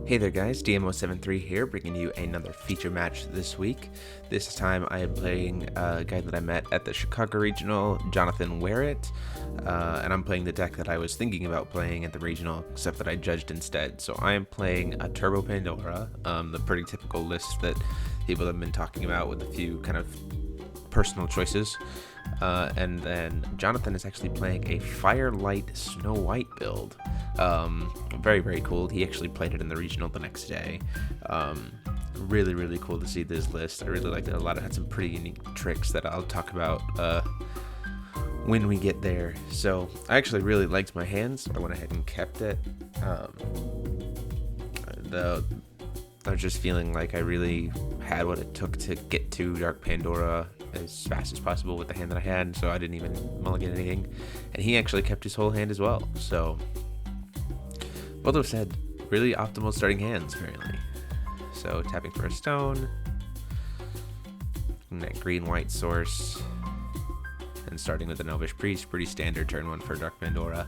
Hey there guys, DMO73 here, bringing you another feature match this week. This time I am playing a guy that I met at the Chicago Regional, Jonathan Wheritt, and I'm playing the deck that I was thinking about playing at the Regional, except that I judged instead. So I am playing a Turbo Pandora, the pretty typical list that people have been talking about with a few kind of personal choices. And then Jonathan is actually playing a Firelight Snow White build. Very, very cool. He actually played it in the regional the next day. Really, really cool to see this list. I really liked it a lot. It had some pretty unique tricks that I'll talk about when we get there. So I actually really liked my hand, so I went ahead and kept it. I was just feeling like I really had what it took to get to Dark Pandora as fast as possible with the hand that I had, so I didn't even mulligan anything. And he actually kept his whole hand as well. So both of us had really optimal starting hands currently. So tapping for a stone, and that green-white source, and starting with an Elvish Priest, pretty standard turn one for Dark Pandora.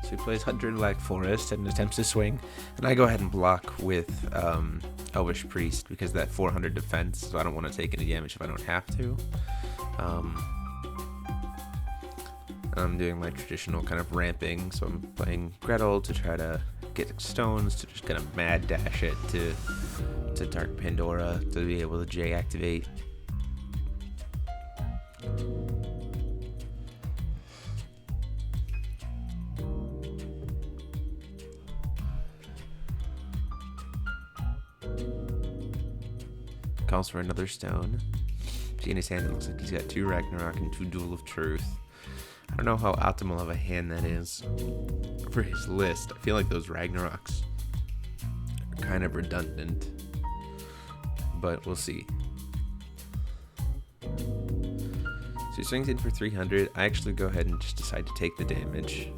So he plays Hunter Black Forest and attempts to swing, and I go ahead and block with Elvish Priest because that 400 defense, so I don't want to take any damage if I don't have to. I'm doing my traditional kind of ramping, so I'm playing Gretel to try to get stones to just kind of mad dash it to Dark Pandora to be able to J activate. Calls for another stone. See in his hand, it looks like he's got 2 Ragnarok and 2 Duel of Truth. I don't know how optimal of a hand that is for his list. I feel like those Ragnaroks are kind of redundant, but we'll see. So he swings in for 300. I actually go ahead and just decide to take the damage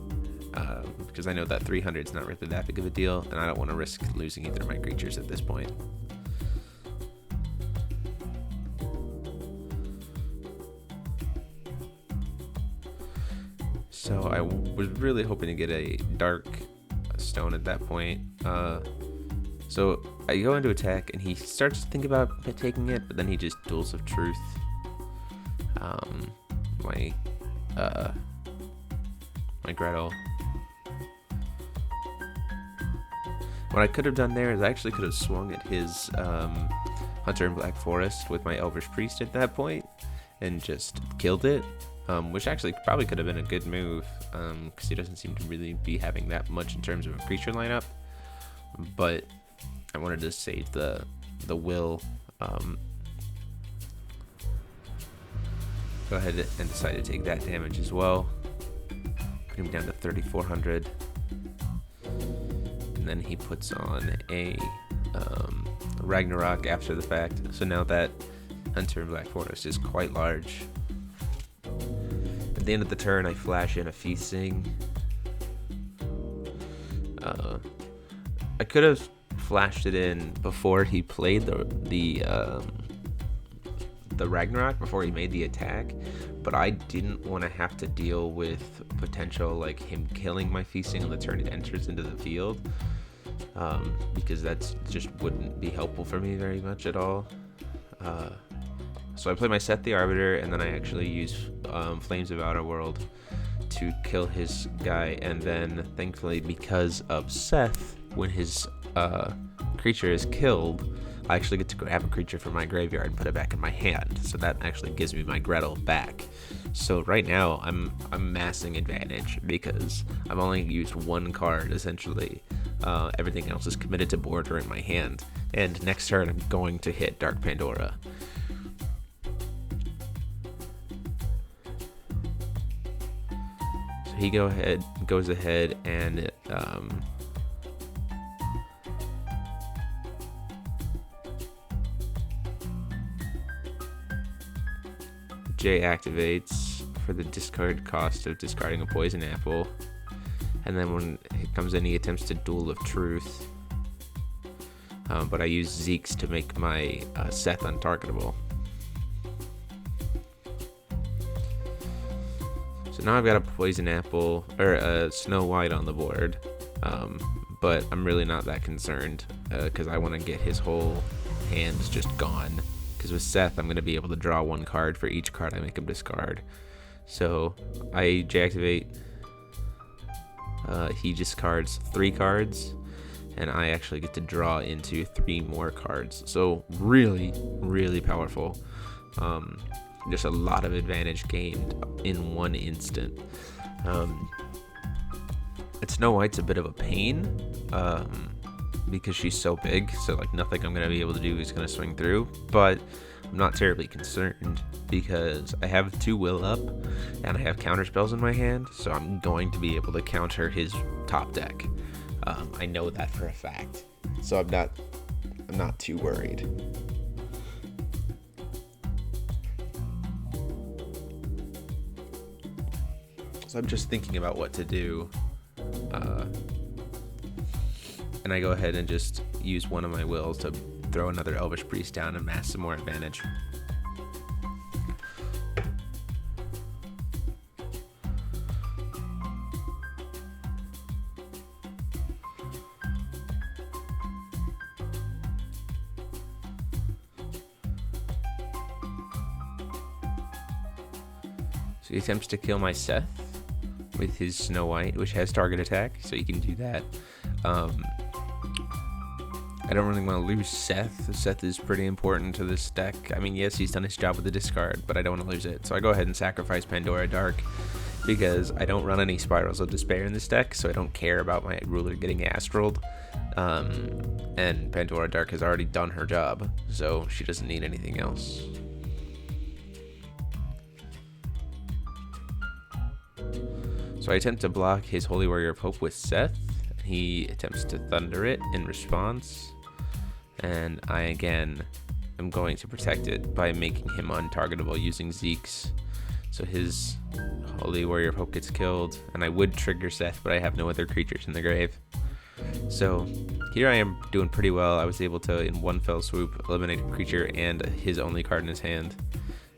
because I know that 300 is not really that big of a deal, and I don't want to risk losing either of my creatures at this point. So I was really hoping to get a dark stone at that point. So I go into attack, and he starts to think about taking it, but then he just Duels of Truth. My Gretel. What I could have done there is I actually could have swung at his Hunter in Black Forest with my Elvish Priest at that point and just killed it. Which actually probably could have been a good move, because he doesn't seem to really be having that much in terms of a creature lineup. But I wanted to save the will. Go ahead and decide to take that damage as well. Put him down to 3,400. And then he puts on a Ragnarok after the fact. So now that Hunter in Black Forest is quite large. At the end of the turn, I flash in a Feasting. I could have flashed it in before he played the Ragnarok, before he made the attack, but I didn't want to have to deal with potential like him killing my Feasting on the turn it enters into the field, because that's just wouldn't be helpful for me very much at all. So I play my Seth the Arbiter, and then I actually use Flames of Outer World to kill his guy, and then thankfully because of Seth, when his creature is killed, I actually get to grab a creature from my graveyard and put it back in my hand, so that actually gives me my Gretel back. So right now I'm massing advantage because I've only used 1 card essentially. Everything else is committed to border in my hand, and next turn I'm going to hit Dark Pandora. He goes ahead and J activates for the discard cost of discarding a Poison Apple, and then when it comes in, he attempts to Duel of Truth, but I use Zeke's to make my Seth untargetable. So now I've got a Poison Apple, or a Snow White on the board, but I'm really not that concerned, because I want to get his whole hand just gone. Because with Seth, I'm going to be able to draw one card for each card I make him discard. So I J-activate, he discards 3 cards, and I actually get to draw into 3 more cards. So really, really powerful. Just a lot of advantage gained in one instant. Snow White's a bit of a pain, because she's so big, so like nothing I'm going to be able to do is going to swing through, but I'm not terribly concerned because I have 2 will up and I have counter spells in my hand, so I'm going to be able to counter his top deck. I know that for a fact, so I'm not too worried. So I'm just thinking about what to do, and I go ahead and just use one of my wills to throw another Elvish Priest down and mass some more advantage. So he attempts to kill my Seth with his Snow White, which has target attack, so he can do that. I don't really want to lose Seth. Seth is pretty important to this deck. I mean, yes, he's done his job with the discard, but I don't want to lose it. So I go ahead and sacrifice Pandora Dark because I don't run any Spirals of Despair in this deck, so I don't care about my ruler getting astraled. And Pandora Dark has already done her job, so she doesn't need anything else. So I attempt to block his Holy Warrior of Hope with Seth. He attempts to Thunder it in response, and I again am going to protect it by making him untargetable using Zeke's. So his Holy Warrior of Hope gets killed, and I would trigger Seth, but I have no other creatures in the grave. So here I am doing pretty well. I was able to, in one fell swoop, eliminate a creature and his only card in his hand,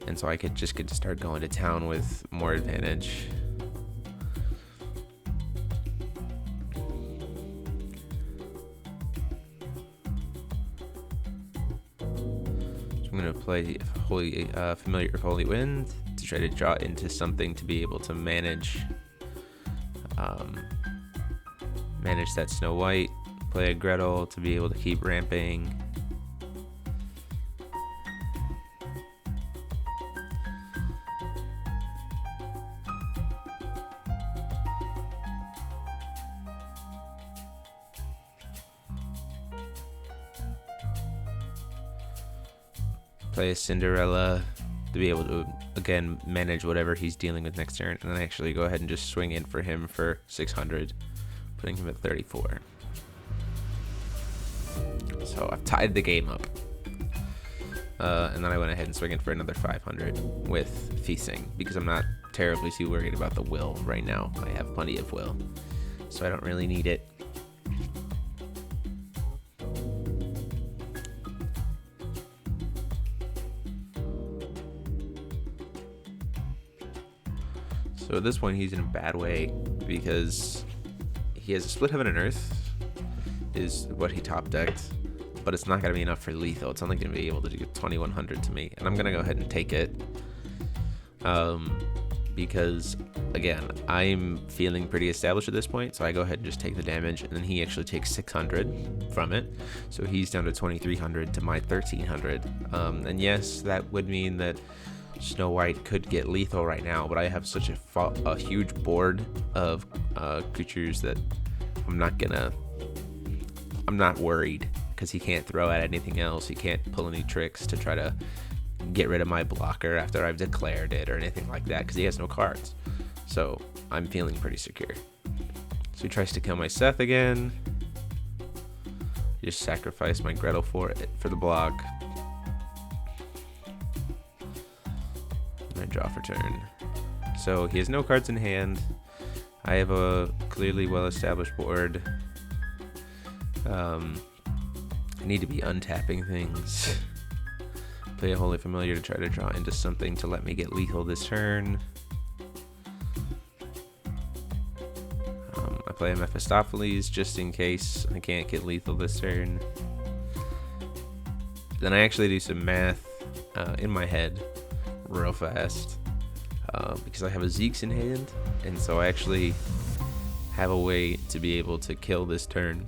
and so I could just get to start going to town with more advantage. I'm going to play Familiar of Holy Wind to try to draw into something to be able to manage that Snow White. Play a Gretel to be able to keep ramping. Play a Cinderella to be able to, again, manage whatever he's dealing with next turn, and then actually go ahead and just swing in for him for 600, putting him at 34. So I've tied the game up. And then I went ahead and swing in for another 500 with Feasting, because I'm not terribly too worried about the will right now. I have plenty of will, so I don't really need it. So at this point, he's in a bad way because he has a Split Heaven and Earth is what he top decked, but it's not going to be enough for lethal. It's only going to be able to do 2100 to me, and I'm going to go ahead and take it because, again, I'm feeling pretty established at this point, so I go ahead and just take the damage, and then he actually takes 600 from it, so he's down to 2300 to my 1300, and yes, that would mean that Snow White could get lethal right now, but I have such a huge board of creatures that I'm not worried, because he can't throw at anything else. He can't pull any tricks to try to get rid of my blocker after I've declared it or anything like that, because he has no cards. So I'm feeling pretty secure. So he tries to kill my Seth again. Just sacrifice my Gretel for it for the block. I draw for turn. So he has no cards in hand. I have a clearly well-established board. I need to be untapping things. Play a Holy Familiar to try to draw into something to let me get lethal this turn. play a Mephistopheles just in case I can't get lethal this turn. Then I actually do some math in my head real fast because I have a Zeeks in hand, and so I actually have a way to be able to kill this turn.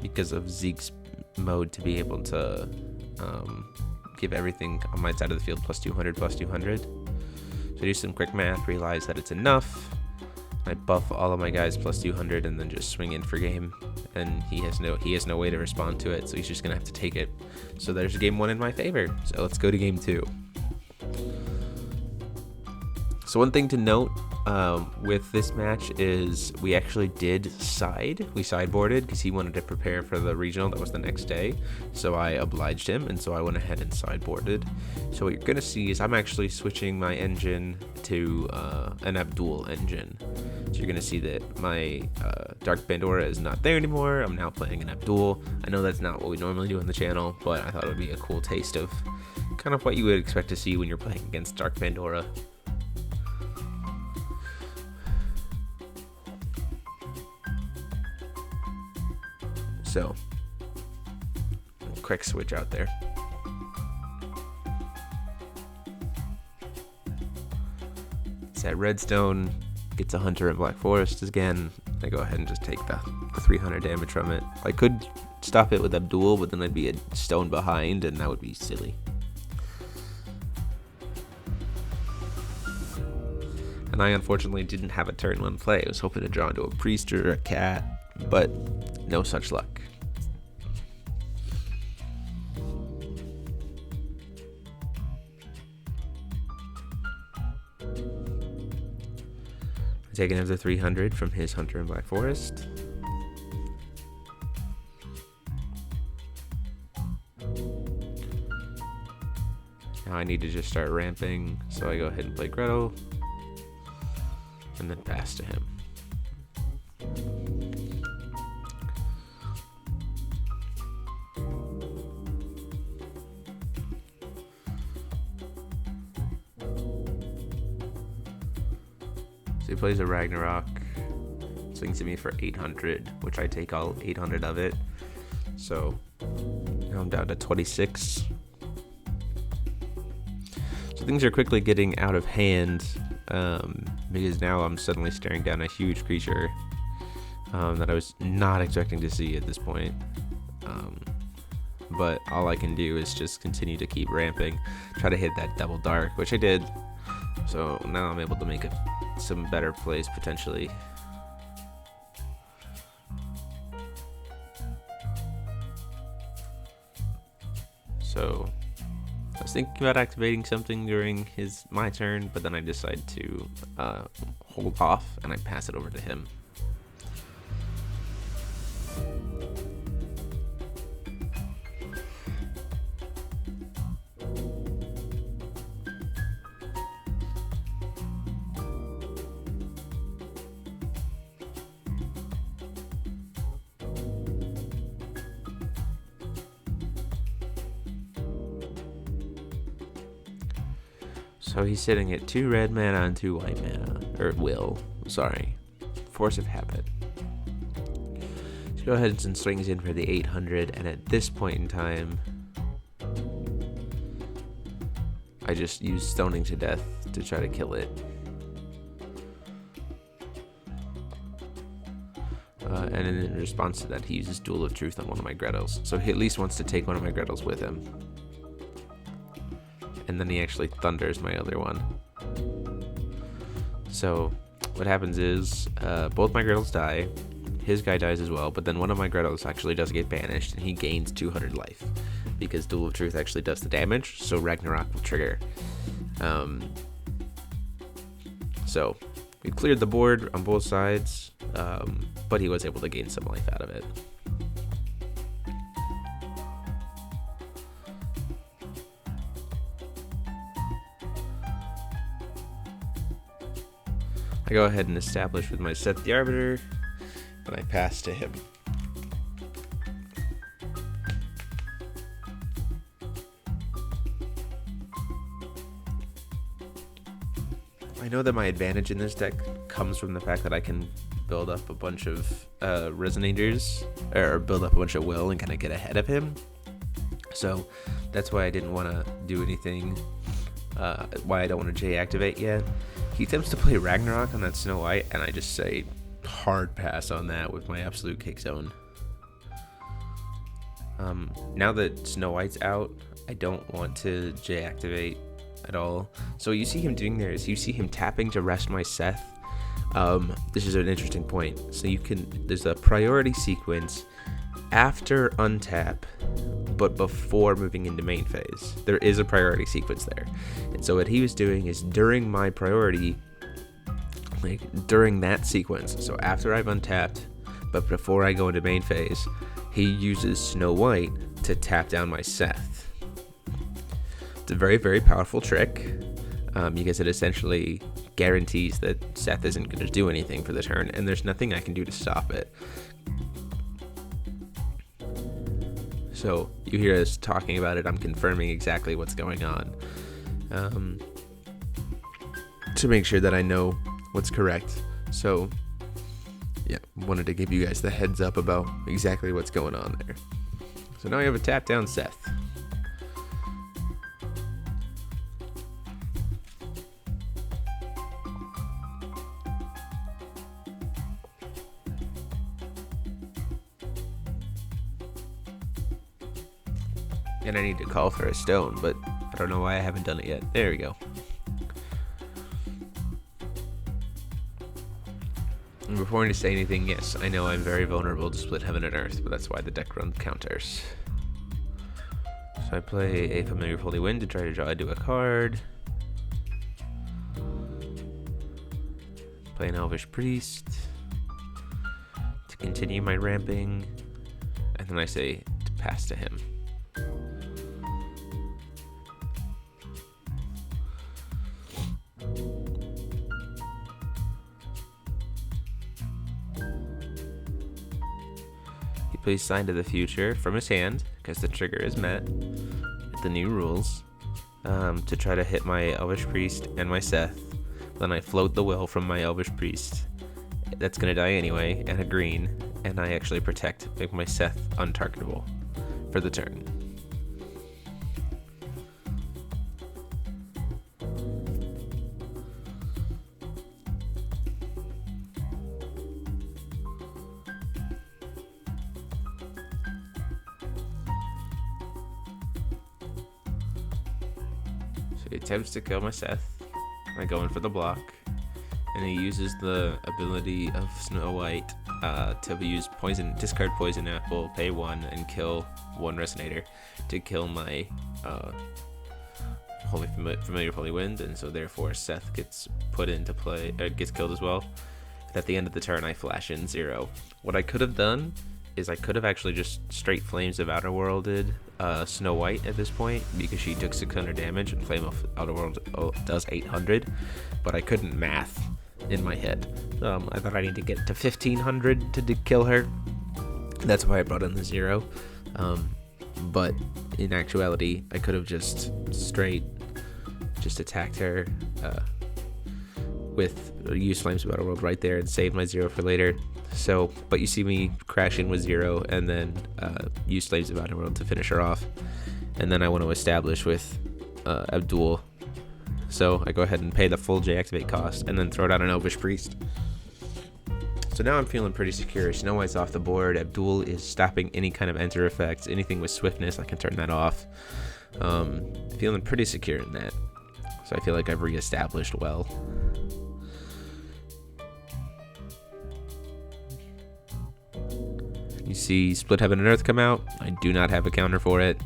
Because of Zeke's mode to be able to give everything on my side of the field plus 200, plus 200. So I do some quick math, realize that it's enough. I buff all of my guys plus 200 and then just swing in for game. And he has no way to respond to it, so he's just gonna have to take it. So there's game 1 in my favor. So let's go to game 2. So one thing to note with this match is we actually did we sideboarded because he wanted to prepare for the regional that was the next day, so I obliged him, and so I went ahead and sideboarded. So what you're gonna see is I'm actually switching my engine to an Abdul engine. So you're gonna see that my Dark Pandora is not there anymore. I'm now playing an Abdul. I know that's not what we normally do on the channel, but I thought it would be a cool taste of kind of what you would expect to see when you're playing against Dark Pandora. So, quick switch out there. It's that Redstone, gets a Hunter in Black Forest again. I go ahead and just take the 300 damage from it. I could stop it with Abdul, but then I'd be a stone behind, and that would be silly. And I unfortunately didn't have a turn 1 play. I was hoping to draw into a priest or a cat, but no such luck. Take another 300 from his Hunter in Black Forest. Now I need to just start ramping, so I go ahead and play Gretel, and then pass to him. So he plays a Ragnarok, swings at me for 800, which I take all 800 of it. So now I'm down to 26. So things are quickly getting out of hand because now I'm suddenly staring down a huge creature that I was not expecting to see at this point. But all I can do is just continue to keep ramping, try to hit that double dark, which I did. So now I'm able to make some better plays potentially. So I was thinking about activating something during my turn, but then I decide to hold off and I pass it over to him. So he's sitting at 2 red mana and 2 white mana. Force of Habit. So go ahead and swings in for the 800, and at this point in time, I just use Stoning to Death to try to kill it. And in response to that, he uses Duel of Truth on one of my Gretels. So he at least wants to take one of my Gretels with him. And then he actually thunders my other one. So what happens is both my Gretels die, his guy dies as well, but then one of my Gretels actually does get banished and he gains 200 life because Duel of Truth actually does the damage, so Ragnarok will trigger. So we cleared the board on both sides, but he was able to gain some life out of it. I go ahead and establish with my Set the Arbiter, and I pass to him. I know that my advantage in this deck comes from the fact that I can build up a bunch of resonators, or build up a bunch of will and kind of get ahead of him. So that's why I didn't want to do anything, why I don't want to J-activate yet. He attempts to play Ragnarok on that Snow White, and I just say hard pass on that with my absolute kick zone. Now that Snow White's out, I don't want to J-activate at all. So what you see him doing there is you see him tapping to rest my Seth. This is an interesting point. So there's a priority sequence after untap, but before moving into main phase. There is a priority sequence there. And so what he was doing is during my priority, like during that sequence, so after I've untapped, but before I go into main phase, he uses Snow White to tap down my Seth. It's a very, very powerful trick, because it essentially guarantees that Seth isn't going to do anything for the turn, and there's nothing I can do to stop it. So you hear us talking about it, I'm confirming exactly what's going on, to make sure that I know what's correct. So yeah, wanted to give you guys the heads up about exactly what's going on there. So now we have a tap down Seth. And I need to call for a stone, but I don't know why I haven't done it yet. There we go. And before I say anything, yes, I know I'm very vulnerable to split heaven and earth, but that's why the deck runs counters. So I play a Familiar Holy Wind to try to draw into a card. Play an Elvish Priest to continue my ramping, and then I say to pass to him. Plays Sign to the Future from his hand, because the trigger is met with the new rules, to try to hit my Elvish Priest and my Seth. Then I float the will from my Elvish Priest. That's going to die anyway, and a green, and I actually protect, make my Seth untargetable for the turn. He attempts to kill my Seth. I go in for the block, and he uses the ability of Snow White to use poison, discard Poison Apple, pay 1, and kill 1 Resonator to kill my Familiar Holy Wind, and so therefore Seth gets put into play, gets killed as well. And at the end of the turn, I flash in 0. What I could have done is I could have actually just straight Flames of Outerworlded Snow White at this point, because she took 600 damage and Flame of Outerworld does 800, but I couldn't math in my head. I thought I need to get to 1500 to kill her. That's why I brought in the 0. But in actuality, I could have just attacked her with use Flames of Outerworld right there and saved my 0 for later. So, but you see me crash in with 0 and then use Flames of Outerworld to finish her off. And then I want to establish with Abdul. So I go ahead and pay the full J-activate cost and then throw down an Elvish Priest. So now I'm feeling pretty secure. Snow White's off the board. Abdul is stopping any kind of enter effects. Anything with swiftness, I can turn that off. Feeling pretty secure in that. So I feel like I've re-established well. You see Split Heaven and Earth come out. I do not have a counter for it,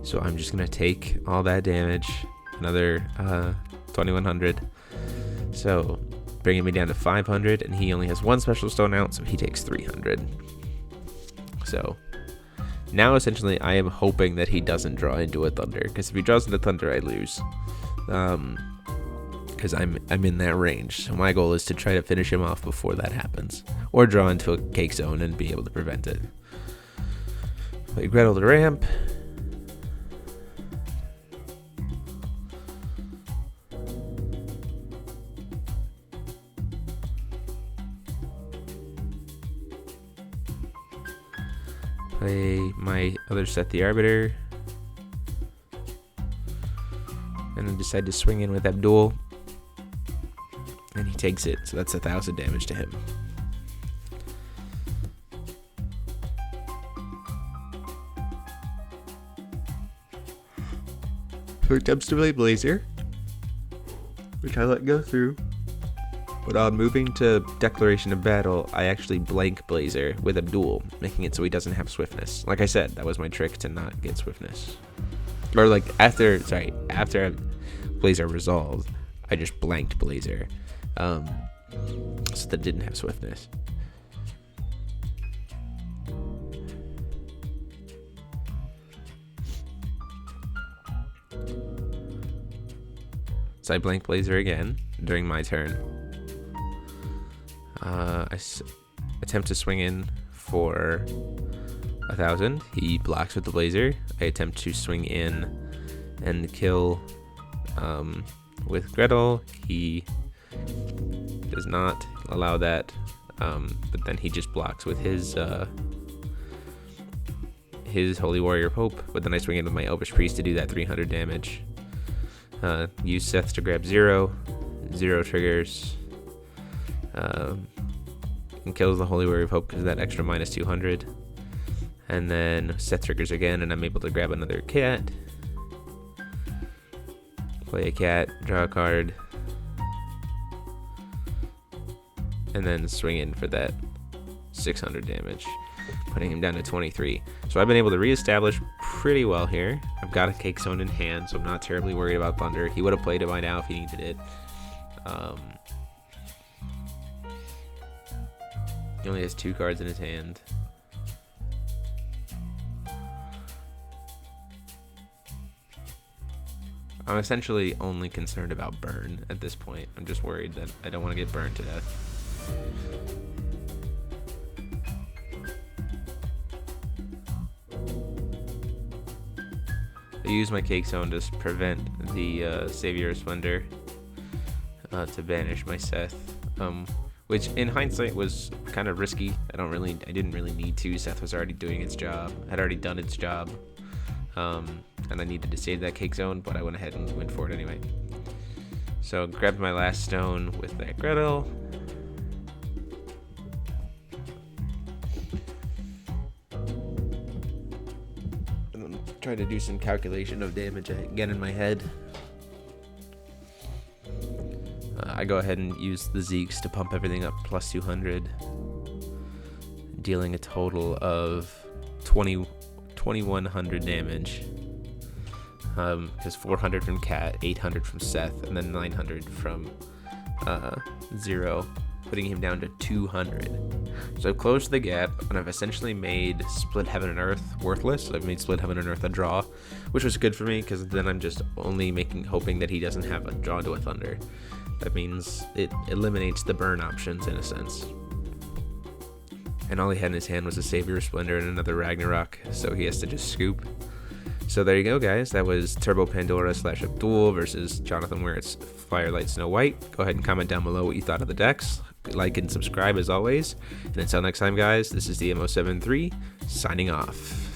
so I'm just going to take all that damage, another 2100. So bringing me down to 500, and he only has 1 special stone out, so he takes 300. So now essentially I am hoping that he doesn't draw into a Thunder, because if he draws into Thunder, I lose. Because I'm in that range. So my goal is to try to finish him off before that happens, or draw into a cake zone and be able to prevent it. Play Gretel to ramp. play my other set, the Arbiter, and then decide to swing in with Abdul, and he takes it, so that's 1,000 damage to him. So he attempts to play Blazer, which I let go through. But on moving to Declaration of Battle, I actually blank Blazer with Abdul, making it so he doesn't have Swiftness. Like I said, that was my trick to not get Swiftness. Or like after Blazer resolved, I just blanked Blazer, so that it didn't have Swiftness. So I blank Blazer again during my turn. I attempt to swing in for 1,000. He blocks with the Blazer. I attempt to swing in and kill with Gretel. He does not allow that, but then he just blocks with his Holy Warrior Pope. But then I swing in with my Elvish Priest to do that 300 damage. Use Seth to grab 0 triggers, and kills the Holy Warrior Pope because of that extra minus 200. And then Seth triggers again, and I'm able to grab another cat, play a cat, draw a card, and then swing in for that 600 damage, putting him down to 23. So I've been able to reestablish pretty well here. I've got a Cake Zone in hand, so I'm not terribly worried about Thunder. He would have played it by now if he needed it. He only has 2 cards in his hand. I'm essentially only concerned about burn at this point. I'm just worried that I don't want to get burned to death. I use my Cake Zone to prevent the Savior of Splendor to banish my Seth, which in hindsight was kind of risky. I didn't really need to. Seth was already doing its job. Had already done its job, and I needed to save that Cake Zone, but I went ahead and went for it anyway. So grabbed my last stone with that Gretel. Try to do some calculation of damage again in my head. I go ahead and use the Zeeks to pump everything up plus 200, dealing a total of 2,100 damage. Because 400 from Cat, 800 from Seth, and then 900 from 0, putting him down to 200. So I've closed the gap, and I've essentially made Split Heaven and Earth worthless. I've made Split Heaven and Earth a draw, which was good for me, because then I'm just only hoping that he doesn't have a draw to a Thunder. That means it eliminates the burn options in a sense. And all he had in his hand was a Savior of Splendor and another Ragnarok, so he has to just scoop. So there you go, guys. That was Turbo Pandora / Abdul versus Jonathan Wheritt's Firelight Snow White. Go ahead and comment down below what you thought of the decks. Like and subscribe as always. And until next time, guys, this is the MO73 signing off.